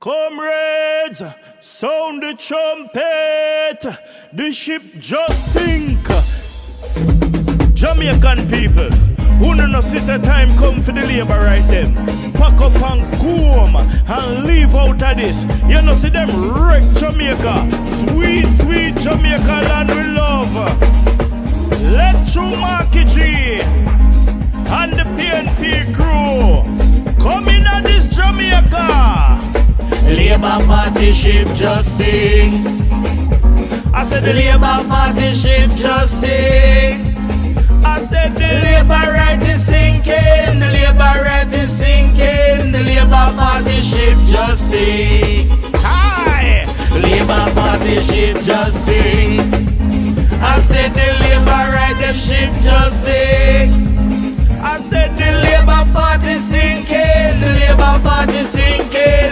Comrades, sound the trumpet. The ship just sink. Jamaican people, who don't know since the time come for the labor right them. Pack up and go home and leave out of this. You know see them wreck Jamaica. Sweet, sweet Jamaica land we love. Let through Markie G and the PNP crew come in at this Jamaica. Labour Party ship just sing. I said the Labour Party ship just sing. I said the Labour right is sinking. The Labour right is sinking. The Labour Party ship just sing. Hi! Labour Party ship just sing. I said the Labour right the ship just sing. I said the Labour Party sinking. The Labour Party sinking.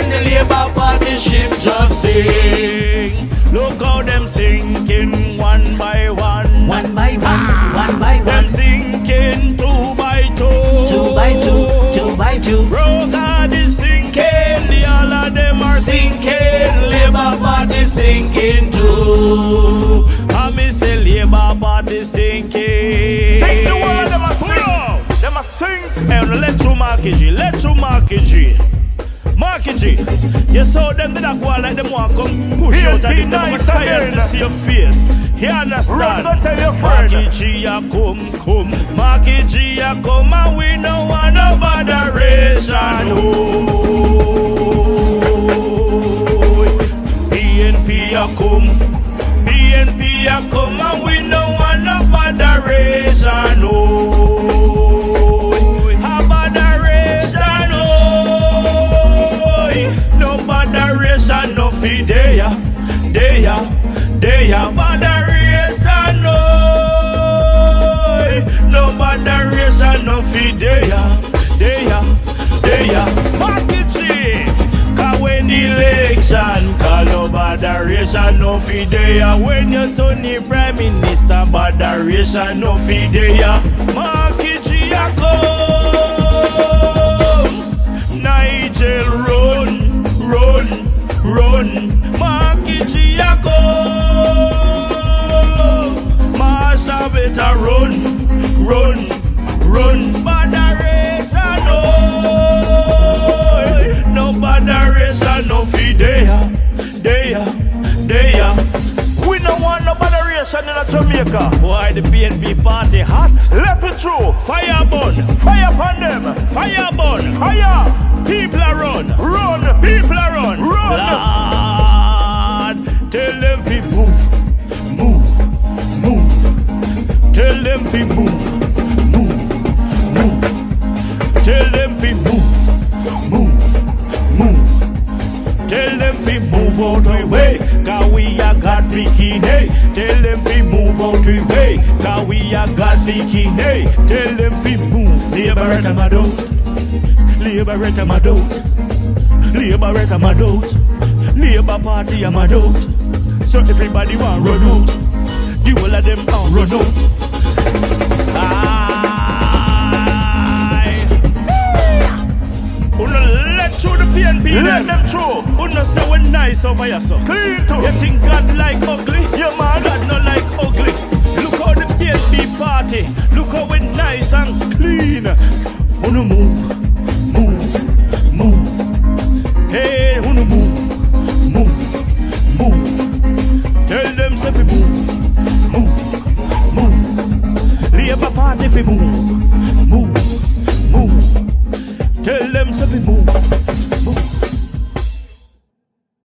The Labour Party ship just sing. Look how them sinking one by one. One by one, one by one. Them sinking two by two. Two by two, two by two. Rogard is sinking. The all of them are Sinking, Labour Party sinking too. I miss a Labour Party sinking. Take the world, them a flow. Them a sink. Hey, let you Markie G. Let you Markie G. Markie G, you saw them did not go like them want come push out and this them tired to see your face. You understand? Markie G a come. Markie G a come and we no want no botheration. PNP a come. PNP a come and we no want no botheration. No fi deya, botheration no. No botheration no fi deya. Markie G, cause when the election call no botheration no fi deya. When you turn the Prime Minister, botheration no fi deya. Markie G a come. Nigel run, Markie G a come. Marsha better run, botheration no botheration no fi deya. We no want no botheration in a Jamaica. Why the PNP party hot? Left it through. Fire burn, fire upon them. Fire burn, fire. People are run, people are run. Lord, tell them fi move. Tell them fi move. Tell them fi move. Tell them fi move out the way, cause we a got bikini. Tell them fi move out the way, cause we a got bikini. Tell them fi move. Liberate my doubt. Liberate my doubt. Liberate my doubt. Labour Party a my doubt. So everybody want run out. The whole of them can run out. Let through the PNP. Let them through. Uno say we nice over here, so clean too. You think God like ugly? Yeah, man. God not like ugly. Look how the PNP party. Look how we nice and clean. Uno move. Hey, uno move. Tell them say fi move. Labour Party fi move. Tell them say fi move.